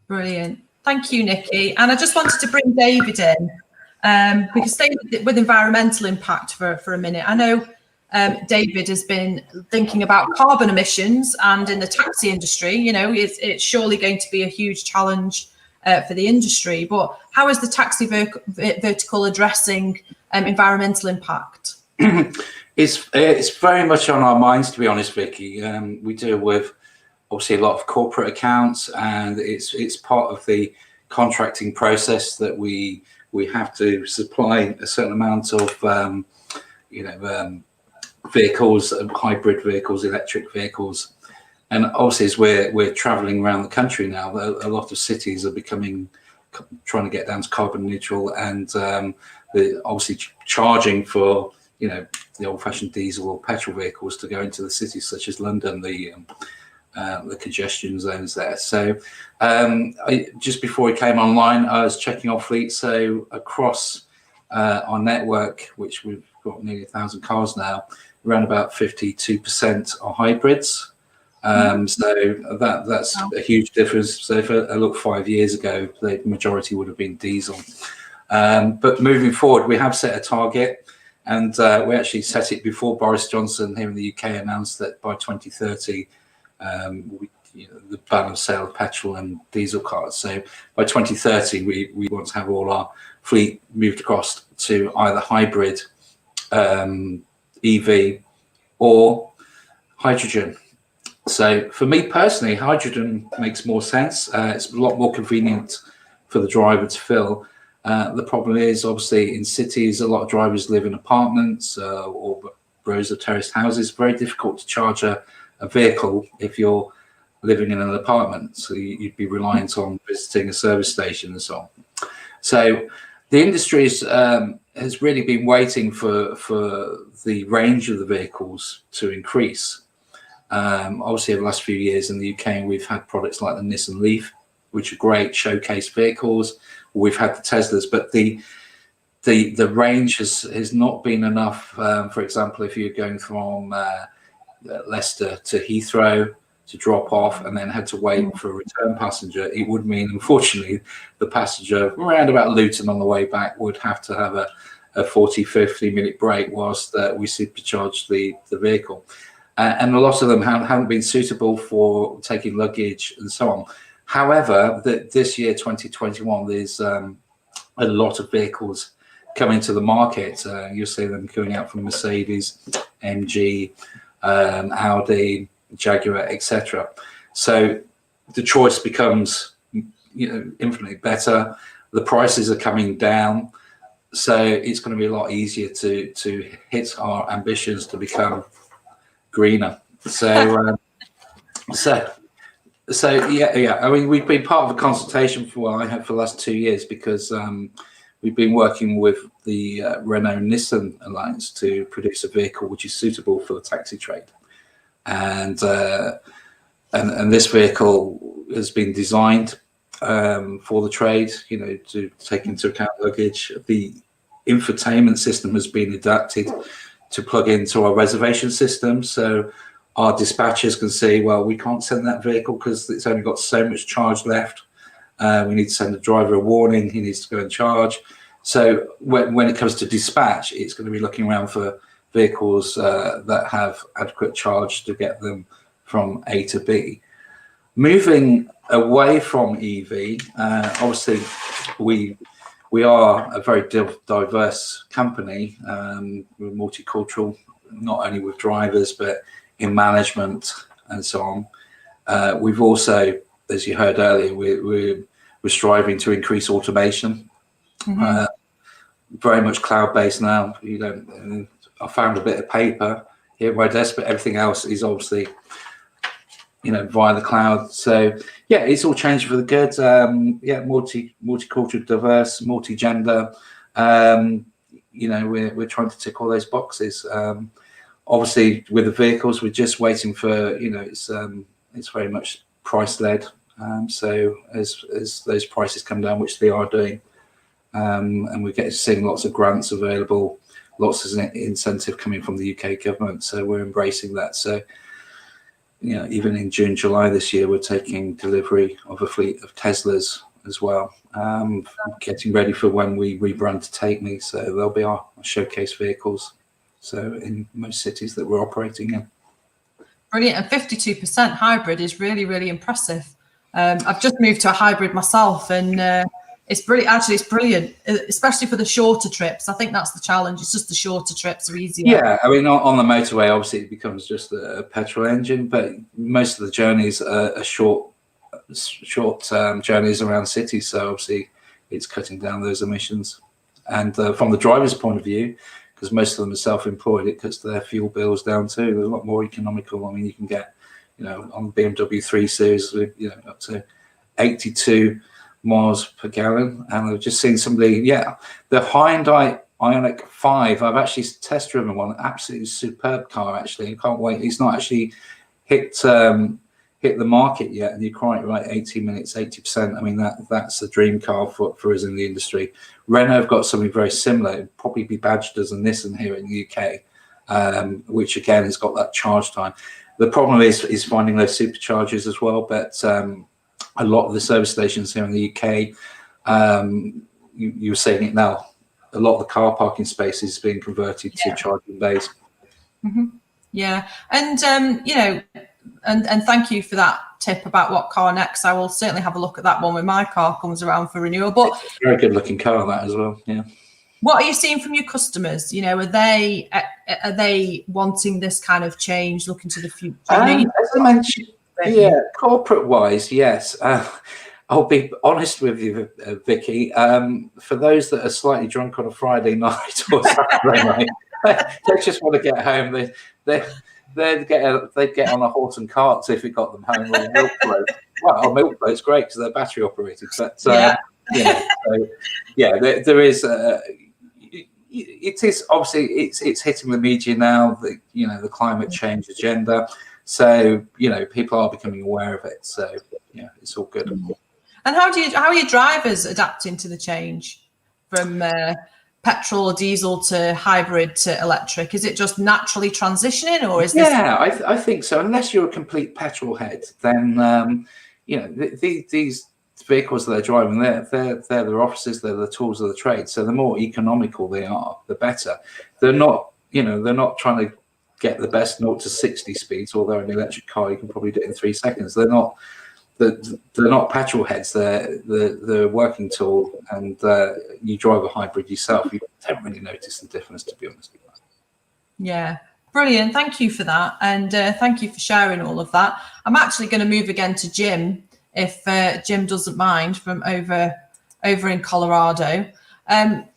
Brilliant. Thank you, Nikki. And I just wanted to bring David in, because staying with environmental impact for a minute. I know David has been thinking about carbon emissions, and in the taxi industry, it's surely going to be a huge challenge for the industry. But how is the taxi vertical addressing environmental impact? It's very much on our minds, to be honest, Vicky. We deal with obviously a lot of corporate accounts, and it's part of the contracting process that we have to supply a certain amount of vehicles, hybrid vehicles, electric vehicles, And obviously, as we're traveling around the country now, a lot of cities are trying to get down to carbon neutral, and obviously charging for, you know, the old-fashioned diesel or petrol vehicles to go into the cities such as London, the congestion zones there. So just before we came online, I was checking our fleet. So across our network, which we've got nearly 1,000 cars now, around about 52% are hybrids. So that's a huge difference. So if I look 5 years ago, the majority would have been diesel. But moving forward, we have set a target, and we actually set it before Boris Johnson here in the UK announced that by 2030, the ban of sale of petrol and diesel cars. So by 2030, we want to have all our fleet moved across to either hybrid, EV, or hydrogen. So for me personally, hydrogen makes more sense. It's a lot more convenient for the driver to fill. The problem is, obviously, in cities, a lot of drivers live in apartments or rows of terraced houses. Very difficult to charge a vehicle if you're living in an apartment. So you'd be reliant on visiting a service station and so on. So the industry has really been waiting for the range of the vehicles to increase. Obviously, over the last few years in the UK, we've had products like the Nissan Leaf, which are great showcase vehicles. We've had the Teslas, but the range has not been enough. For example, if you're going from Leicester to Heathrow to drop off and then had to wait for a return passenger, it would mean, unfortunately, the passenger around about Luton on the way back would have to have a 40-50 minute break whilst we supercharge the vehicle. And a lot of them haven't been suitable for taking luggage and so on. However, this year, 2021, there's a lot of vehicles coming to the market. You'll see them coming out from Mercedes, MG, Audi, Jaguar, etc. So the choice becomes, infinitely better. The prices are coming down, so it's going to be a lot easier to hit our ambitions to become greener. So yeah. I mean, we've been part of a consultation for the last 2 years because we've been working with the Renault-Nissan Alliance to produce a vehicle which is suitable for the taxi trade, and this vehicle has been designed for the trade, to take into account luggage. The infotainment system has been adapted to plug into our reservation system, so our dispatchers can say, well, we can't send that vehicle because it's only got so much charge left. We need to send the driver a warning, he needs to go and charge. So when it comes to dispatch, it's going to be looking around for vehicles that have adequate charge to get them from A to B. Moving away from EV, obviously we are a very diverse company. We're multicultural, not only with drivers, but in management and so on. We've also, as you heard earlier, we're striving to increase automation. Very much cloud-based now. I found a bit of paper here at my desk, but everything else is obviously, via the cloud. So yeah, it's all changed for the good. Multicultural, diverse, multi-gender. We're trying to tick all those boxes. Obviously, with the vehicles, we're just waiting for, it's very much price-led. So as those prices come down, which they are doing, and we're seeing lots of grants available, lots of incentive coming from the UK government. So we're embracing that. So, even in June, July this year, we're taking delivery of a fleet of Teslas as well, getting ready for when we rebrand to Take Me. So they'll be our showcase vehicles. So in most cities that we're operating in. Brilliant. And 52% hybrid is really, really impressive. I've just moved to a hybrid myself, and it's brilliant. Actually, it's brilliant, especially for the shorter trips. I think that's the challenge. It's just the shorter trips are easier. Yeah, I mean, on the motorway, obviously, it becomes just a petrol engine, but most of the journeys are short journeys around cities. So obviously, it's cutting down those emissions. And from the driver's point of view, because most of them are self-employed, it cuts their fuel bills down too. They're a lot more economical. I mean, you can get you know, on BMW 3 Series, with, you know, up to 82 miles per gallon. And I've just seen somebody, the Hyundai Ioniq 5. I've actually test driven one. Absolutely superb car, actually. I can't wait. It's not actually hit the market yet, and you're quite right. 18 minutes, 80%. I mean, that's a dream car for us in the industry. Renault have got something very similar. It'd probably be badged as a Nissan here in the UK, which again has got that charge time. The problem is finding those superchargers as well. But a lot of the service stations here in the UK, you're saying it now, a lot of the car parking spaces is being converted to charging bays. Mm-hmm. Yeah, and you know, and thank you for that tip about what car next. I will certainly have a look at that one when my car comes around for renewal. But it's a very good looking car, that as well. Yeah. What are you seeing from your customers? You know, are they wanting this kind of change, looking to the future? As I mentioned, corporate wise, yes. I'll be honest with you, Vicky. For those that are slightly drunk on a Friday night or Saturday night, they just want to get home. They'd get on a horse and carts if it got them home, or a milk float. Well, a milk float's great because they're battery operated. But you know, so, there is. It is obviously it's hitting the media now. The climate change agenda. So people are becoming aware of it. So it's all good. And how are your drivers adapting to the change from petrol or diesel to hybrid to electric? Is it just naturally transitioning, or is this? Yeah, I think so. Unless you're a complete petrol head, then these vehicles that they're driving, they're their offices, they're the tools of the trade. So the more economical they are, the better. They're not trying to get the best 0 to 60 speeds. Although an electric car you can probably do it in 3 seconds. They're not petrol heads. They're the working tool, and you drive a hybrid yourself, you don't really notice the difference, to be honest. Yeah, brilliant. Thank you for that, and thank you for sharing all of that. I'm actually going to move again to Jim, if Jim doesn't mind, from over in Colorado.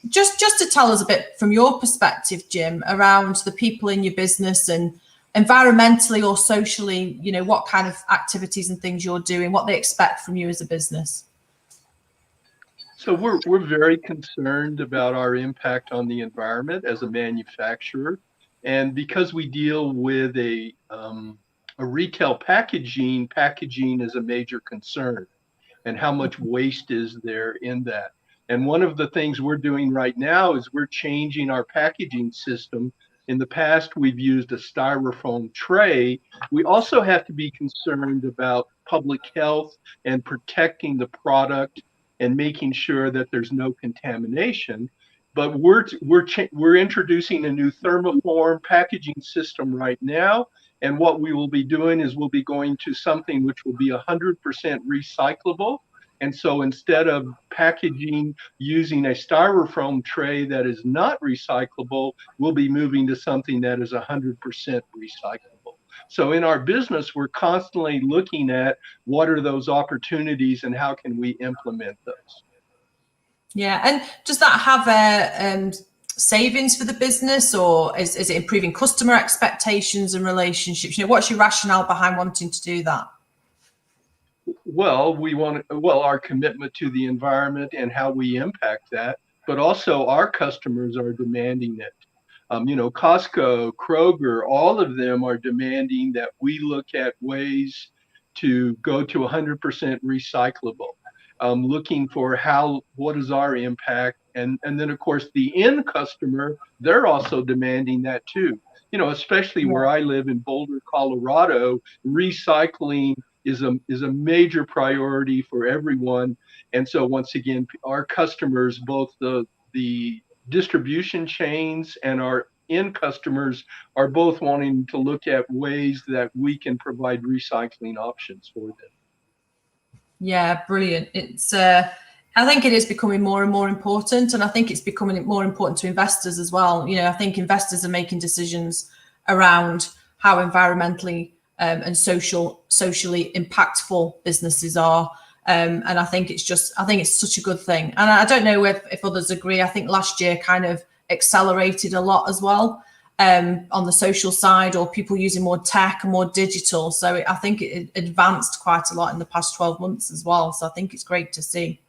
Just to tell us a bit from your perspective, Jim, around the people in your business and environmentally or socially, what kind of activities and things you're doing, what they expect from you as a business. So we're very concerned about our impact on the environment as a manufacturer. And because we deal with a retail packaging is a major concern, and how much waste is there in that. And one of the things we're doing right now is we're changing our packaging system. In the past, we've used a styrofoam tray. We also have to be concerned about public health and protecting the product and making sure that there's no contamination. But we're introducing a new thermoform packaging system right now. And what we will be doing is we'll be going to something which will be 100% recyclable. And so instead of packaging using a styrofoam tray that is not recyclable, we'll be moving to something that is 100% recyclable. So in our business, we're constantly looking at what are those opportunities and how can we implement those. Yeah, and does that have a savings for the business, or is it improving customer expectations and relationships? What's your rationale behind wanting to do that? Well, our commitment to the environment and how we impact that, but also our customers are demanding it. Costco, Kroger, all of them are demanding that we look at ways to go to 100% recyclable, looking for what is our impact. And then of course the end customer, they're also demanding that too. Especially where I live in Boulder, Colorado, recycling is a major priority for everyone. And so once again, our customers, both the distribution chains and our end customers, are both wanting to look at ways that we can provide recycling options for them. Yeah, brilliant. It's I think it is becoming more and more important, and I think it's becoming more important to investors as well. I think investors are making decisions around how environmentally and socially impactful businesses are, and I think it's such a good thing. And I don't know if others agree. I think last year kind of accelerated a lot as well. on the social side, or people using more tech and more digital. So I think it advanced quite a lot in the past 12 months as well. So I think it's great to see.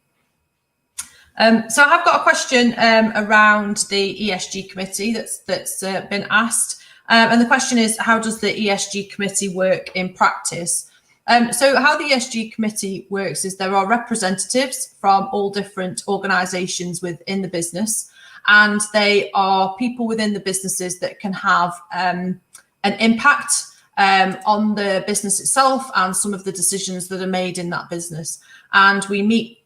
So I have got a question around the ESG committee that's been asked. And the question is, how does the ESG committee work in practice? So how the ESG committee works is there are representatives from all different organisations within the business, and they are people within the businesses that can have an impact on the business itself and some of the decisions that are made in that business. And we meet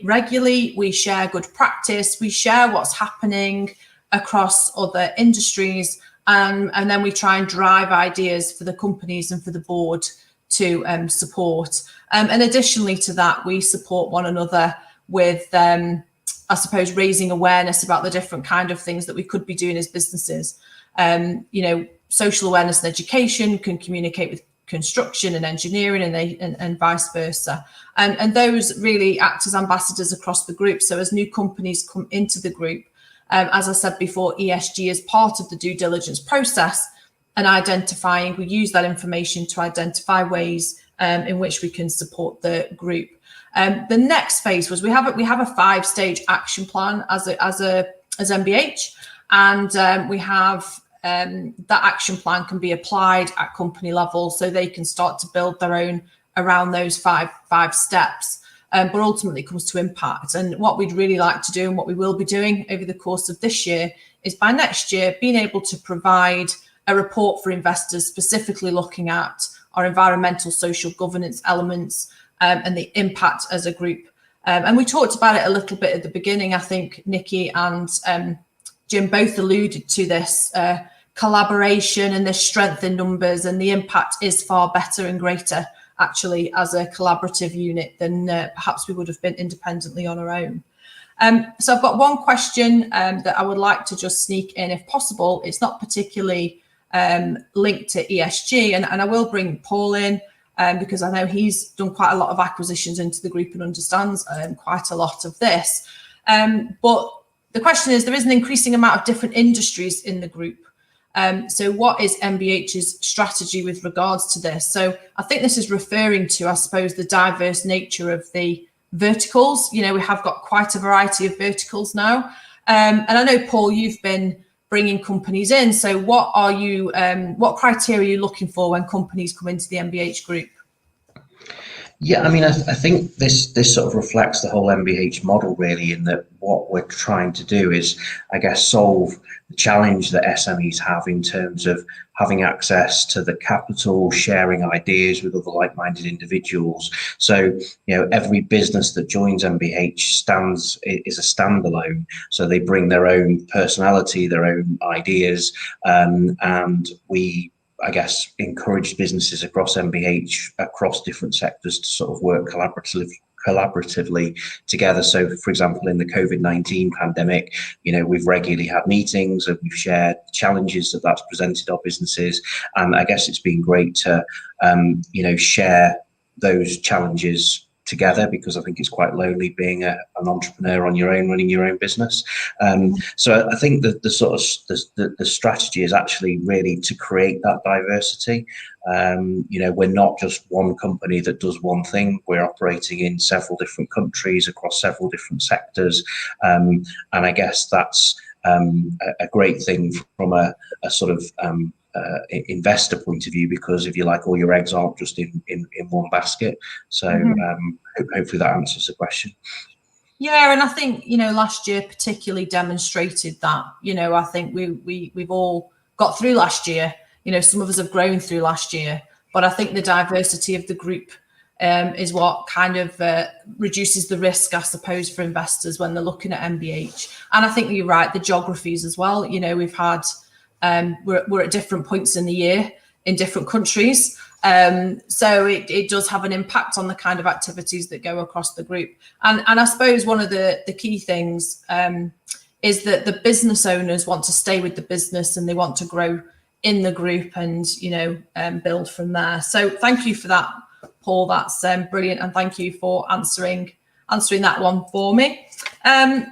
regularly. We share good practice. We share what's happening across other industries, and then we try and drive ideas for the companies and for the board to support. And additionally to that, we support one another with, I suppose, raising awareness about the different kind of things that we could be doing as businesses. Social awareness and education can communicate with construction and engineering, and vice versa. And those really act as ambassadors across the group. So as new companies come into the group, as I said before, ESG is part of the due diligence process, and we use that information to identify ways in which we can support the group. The next phase was we have a 5-stage action plan as MBH, and we have that action plan can be applied at company level, so they can start to build their own around those five steps. But ultimately it comes to impact. And what we'd really like to do, and what we will be doing over the course of this year, is by next year being able to provide a report for investors specifically looking at our environmental, social governance elements and the impact as a group. And we talked about it a little bit at the beginning. I think Nikki and Jim both alluded to this collaboration and this strength in numbers, and the impact is far better and greater actually as a collaborative unit than perhaps we would have been independently on our own. So I've got one question that I would like to just sneak in if possible. It's not particularly linked to ESG, and I will bring Paul in because I know he's done quite a lot of acquisitions into the group and understands quite a lot of this. But the question is, there is an increasing amount of different industries in the group. So what is MBH's strategy with regards to this? So I think this is referring to, I suppose, the diverse nature of the verticals. We have got quite a variety of verticals now. And I know, Paul, you've been bringing companies in. So what criteria are you looking for when companies come into the MBH group? Yeah, I mean, I think this sort of reflects the whole MBH model, really, in that what we're trying to do is, I guess, solve the challenge that SMEs have in terms of having access to the capital, sharing ideas with other like-minded individuals. So, every business that joins MBH is a standalone. So they bring their own personality, their own ideas, and we, I guess, encourage businesses across MBH, across different sectors, to sort of work collaboratively together. So, for example, in the COVID-19 pandemic, we've regularly had meetings and we've shared challenges that's presented our businesses. And I guess it's been great to, share those challenges together, because I think it's quite lonely being an entrepreneur on your own, running your own business. So I think that the strategy is actually really to create that diversity. We're not just one company that does one thing. We're operating in several different countries across several different sectors. And I guess that's a great thing from a sort of investor point of view, because if you like, all your eggs aren't just in one basket. So hopefully that answers the question. Yeah, and I think last year particularly demonstrated that. I think we've all got through last year. Some of us have grown through last year, but I think the diversity of the group is what kind of reduces the risk, I suppose, for investors when they're looking at MBH. And I think you're right, the geographies as well. We've had we're at different points in the year in different countries. So it does have an impact on the kind of activities that go across the group. And I suppose one of the key things is that the business owners want to stay with the business and they want to grow in the group and, build from there. So thank you for that, Paul. That's brilliant. And thank you for answering that one for me.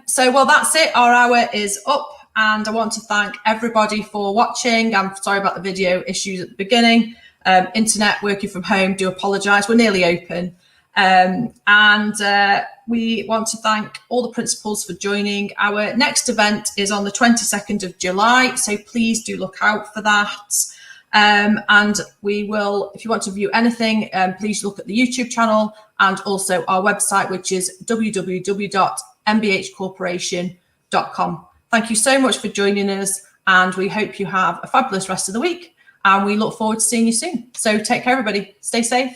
So, well, that's it. Our hour is up. And I want to thank everybody for watching. I'm sorry about the video issues at the beginning. Internet working from home, do apologise. We're nearly open. We want to thank all the principals for joining. Our next event is on the 22nd of July, so please do look out for that. And we will, if you want to view anything, please look at the YouTube channel and also our website, which is www.mbhcorporation.com. Thank you so much for joining us, and we hope you have a fabulous rest of the week, and we look forward to seeing you soon. So take care, everybody. Stay safe.